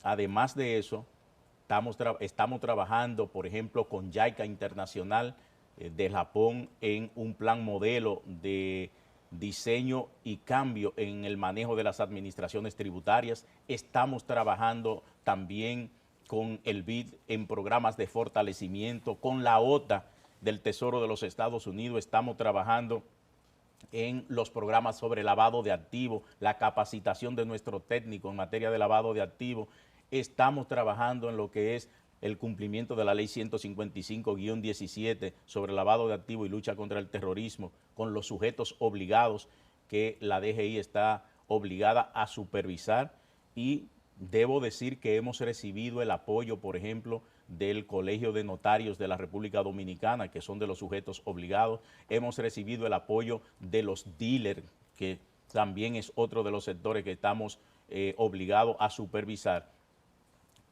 además de eso, estamos trabajando, por ejemplo, con JICA Internacional de Japón en un plan modelo de diseño y cambio en el manejo de las administraciones tributarias. Estamos trabajando también con el BID en programas de fortalecimiento, con la OTA del Tesoro de los Estados Unidos. Estamos trabajando en los programas sobre lavado de activos, la capacitación de nuestro técnico en materia de lavado de activos. Estamos trabajando en lo que es el cumplimiento de la ley 155-17 sobre lavado de activos y lucha contra el terrorismo, con los sujetos obligados que la DGI está obligada a supervisar. Y debo decir que hemos recibido el apoyo, por ejemplo, del Colegio de Notarios de la República Dominicana, que son de los sujetos obligados. Hemos recibido el apoyo de los dealers, que también es otro de los sectores que estamos obligados a supervisar.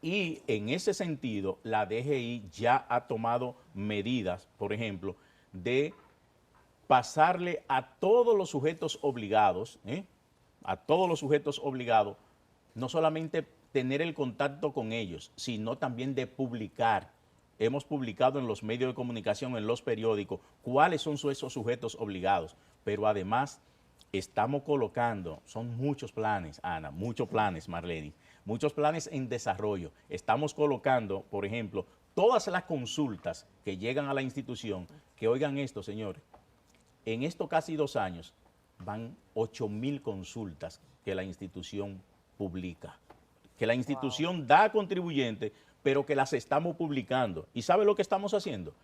Y en ese sentido, la DGI ya ha tomado medidas, por ejemplo, de pasarle a todos los sujetos obligados, no solamente tener el contacto con ellos, sino también de publicar. Hemos publicado en los medios de comunicación, en los periódicos, cuáles son esos sujetos obligados, pero además estamos colocando, son muchos planes, Ana, muchos planes, Marlene, muchos planes en desarrollo. Estamos colocando, por ejemplo, todas las consultas que llegan a la institución, que oigan esto, señores, en estos casi 2 años van 8,000 consultas que la institución publica, que la institución da a contribuyentes, pero que las estamos publicando. ¿Y sabe lo que estamos haciendo?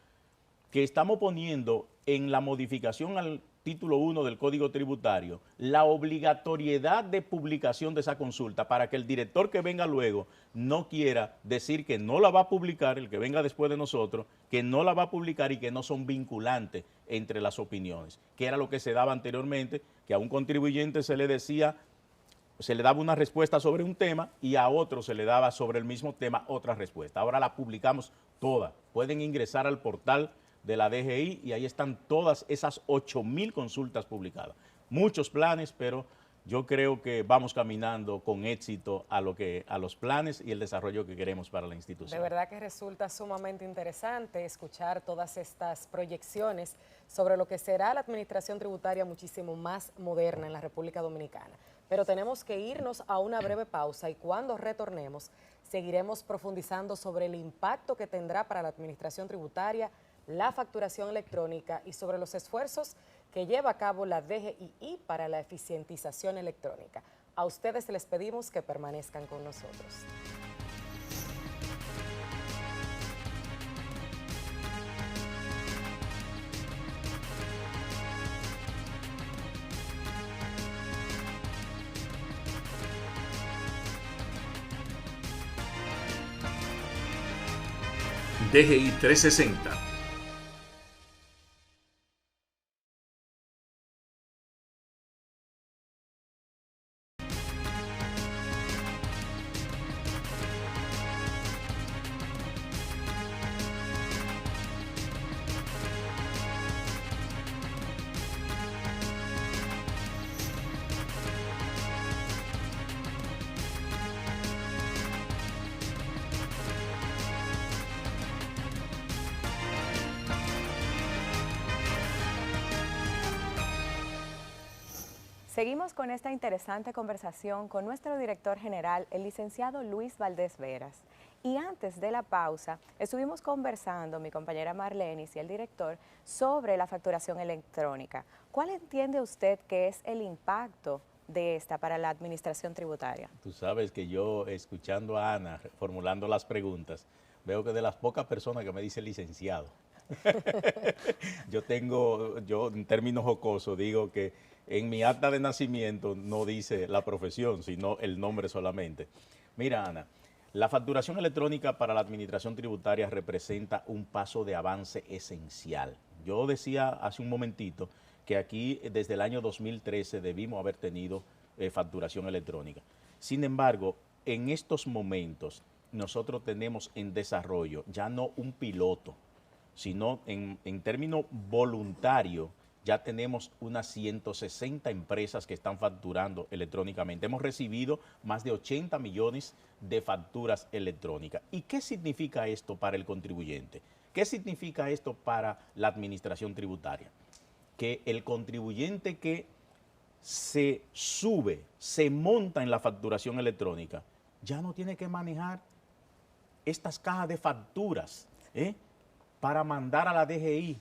Que estamos poniendo en la modificación al título 1 del Código Tributario la obligatoriedad de publicación de esa consulta para que el director que venga luego no quiera decir que no la va a publicar, el que venga después de nosotros, que no la va a publicar y que no son vinculantes entre las opiniones, que era lo que se daba anteriormente, que a un contribuyente se le decía se le daba una respuesta sobre un tema y a otro se le daba sobre el mismo tema otra respuesta. Ahora la publicamos toda. Pueden ingresar al portal de la DGI y ahí están todas esas 8.000 consultas publicadas. Muchos planes, pero yo creo que vamos caminando con éxito a los planes y el desarrollo que queremos para la institución. De verdad que resulta sumamente interesante escuchar todas estas proyecciones sobre lo que será la administración tributaria muchísimo más moderna en la República Dominicana. Pero tenemos que irnos a una breve pausa y cuando retornemos seguiremos profundizando sobre el impacto que tendrá para la administración tributaria la facturación electrónica y sobre los esfuerzos que lleva a cabo la DGII para la eficientización electrónica. A ustedes les pedimos que permanezcan con nosotros. DGI 360. Seguimos con esta interesante conversación con nuestro director general, el licenciado Luis Valdés Veras. Y antes de la pausa, estuvimos conversando, mi compañera Marlenis y el director, sobre la facturación electrónica. ¿Cuál entiende usted que es el impacto de esta para la administración tributaria? Tú sabes que yo, escuchando a Ana formulando las preguntas, veo que de las pocas personas que me dice licenciado. yo en términos jocosos digo que en mi acta de nacimiento no dice la profesión, sino el nombre solamente. Mira, Ana, la facturación electrónica para la administración tributaria representa un paso de avance esencial. Yo decía hace un momentito que aquí desde el año 2013 debimos haber tenido facturación electrónica. Sin embargo, en estos momentos nosotros tenemos en desarrollo ya no un piloto, sino en términos voluntarios, ya tenemos unas 160 empresas que están facturando electrónicamente. Hemos recibido más de 80 millones de facturas electrónicas. ¿Y qué significa esto para el contribuyente? ¿Qué significa esto para la administración tributaria? Que el contribuyente que se sube, se monta en la facturación electrónica, ya no tiene que manejar estas cajas de facturas, para mandar a la DGI,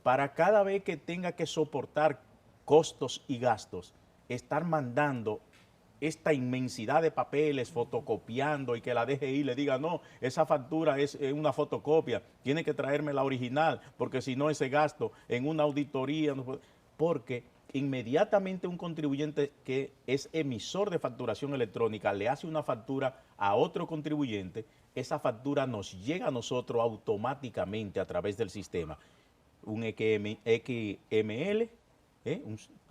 para cada vez que tenga que soportar costos y gastos, estar mandando esta inmensidad de papeles, fotocopiando y que la DGI le diga, no, esa factura es una fotocopia, tiene que traerme la original, porque si no ese gasto en una auditoría, no puede, porque inmediatamente un contribuyente que es emisor de facturación electrónica le hace una factura a otro contribuyente, esa factura nos llega a nosotros automáticamente a través del sistema. Un XML,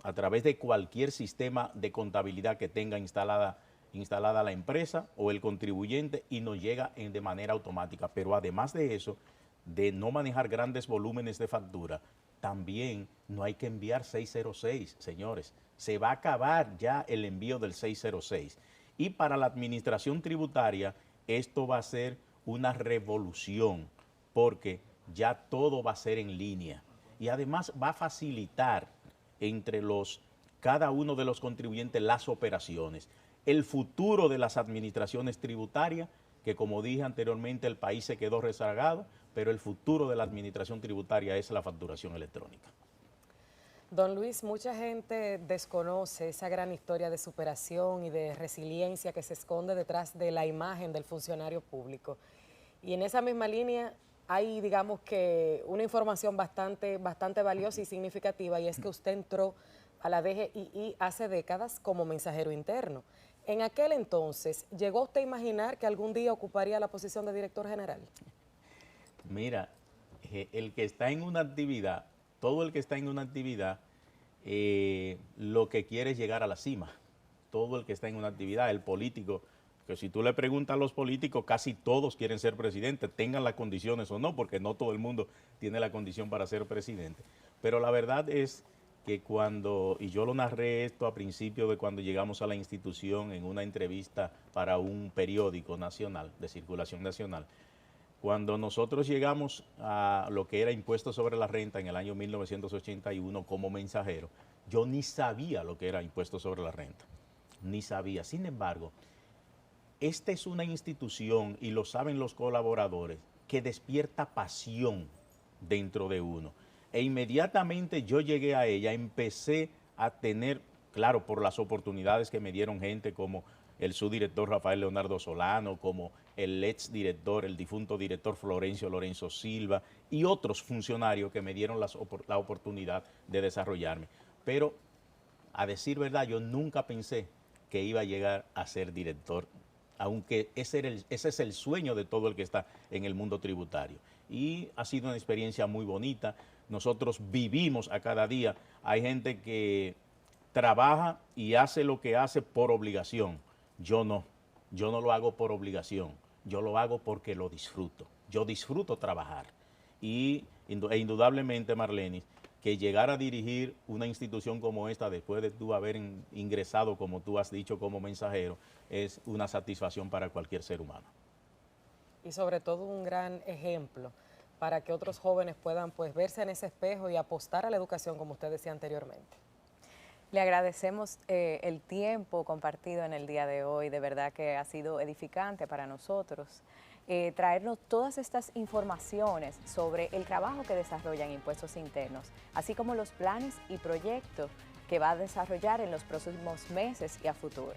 a través de cualquier sistema de contabilidad que tenga instalada la empresa o el contribuyente y nos llega de manera automática. Pero además de eso, de no manejar grandes volúmenes de factura, también no hay que enviar 606, señores. Se va a acabar ya el envío del 606. Y para la administración tributaria, esto va a ser una revolución, porque ya todo va a ser en línea. Y además va a facilitar entre cada uno de los contribuyentes las operaciones. El futuro de las administraciones tributarias, que como dije anteriormente, el país se quedó rezagado, pero el futuro de la administración tributaria es la facturación electrónica. Don Luis, mucha gente desconoce esa gran historia de superación y de resiliencia que se esconde detrás de la imagen del funcionario público. Y en esa misma línea hay, digamos que, una información bastante valiosa y significativa, y es que usted entró a la DGII hace décadas como mensajero interno. En aquel entonces, ¿llegó usted a imaginar que algún día ocuparía la posición de director general? Mira, el que está en una actividad, todo el que está en una actividad, lo que quiere es llegar a la cima. todo el que está en una actividad, el político, que si tú le preguntas a los políticos, casi todos quieren ser presidente, tengan las condiciones o no, porque no todo el mundo tiene la condición para ser presidente. Pero la verdad es que cuando, y yo lo narré esto a principio de cuando llegamos a la institución en una entrevista para un periódico nacional, de circulación nacional, cuando nosotros llegamos a lo que era impuesto sobre la renta en el año 1981 como mensajero, yo ni sabía lo que era impuesto sobre la renta, ni sabía. Sin embargo, esta es una institución, y lo saben los colaboradores, que despierta pasión dentro de uno. E inmediatamente yo llegué a ella, empecé a tener, claro, por las oportunidades que me dieron gente como el subdirector Rafael Leonardo Solano, como el exdirector, el difunto director Florencio Lorenzo Silva y otros funcionarios que me dieron la oportunidad de desarrollarme. Pero, a decir verdad, yo nunca pensé que iba a llegar a ser director, aunque ese es el sueño de todo el que está en el mundo tributario. Y ha sido una experiencia muy bonita. Nosotros vivimos a cada día. Hay gente que trabaja y hace lo que hace por obligación. Yo no lo hago por obligación. Yo lo hago porque lo disfruto. Yo disfruto trabajar. E indudablemente, Marlenis, que llegar a dirigir una institución como esta después de tú haber ingresado, como tú has dicho, como mensajero, es una satisfacción para cualquier ser humano. Y sobre todo un gran ejemplo para que otros jóvenes puedan pues verse en ese espejo y apostar a la educación, como usted decía anteriormente. Le agradecemos el tiempo compartido en el día de hoy, de verdad que ha sido edificante para nosotros. Traernos todas estas informaciones sobre el trabajo que desarrollan Impuestos Internos, así como los planes y proyectos que va a desarrollar en los próximos meses y a futuro.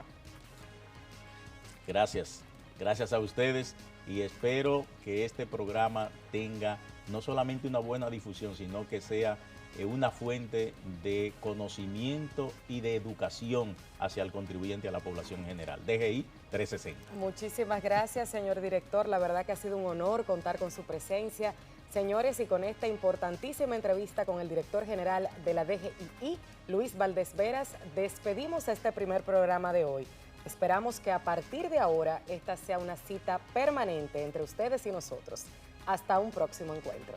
Gracias a ustedes, y espero que este programa tenga no solamente una buena difusión, sino que sea una fuente de conocimiento y de educación hacia el contribuyente y a la población en general. DGI 360. Muchísimas gracias, señor director. La verdad que ha sido un honor contar con su presencia. Señores, y con esta importantísima entrevista con el director general de la DGI, Luis Valdés Veras, despedimos este primer programa de hoy. Esperamos que a partir de ahora esta sea una cita permanente entre ustedes y nosotros. Hasta un próximo encuentro.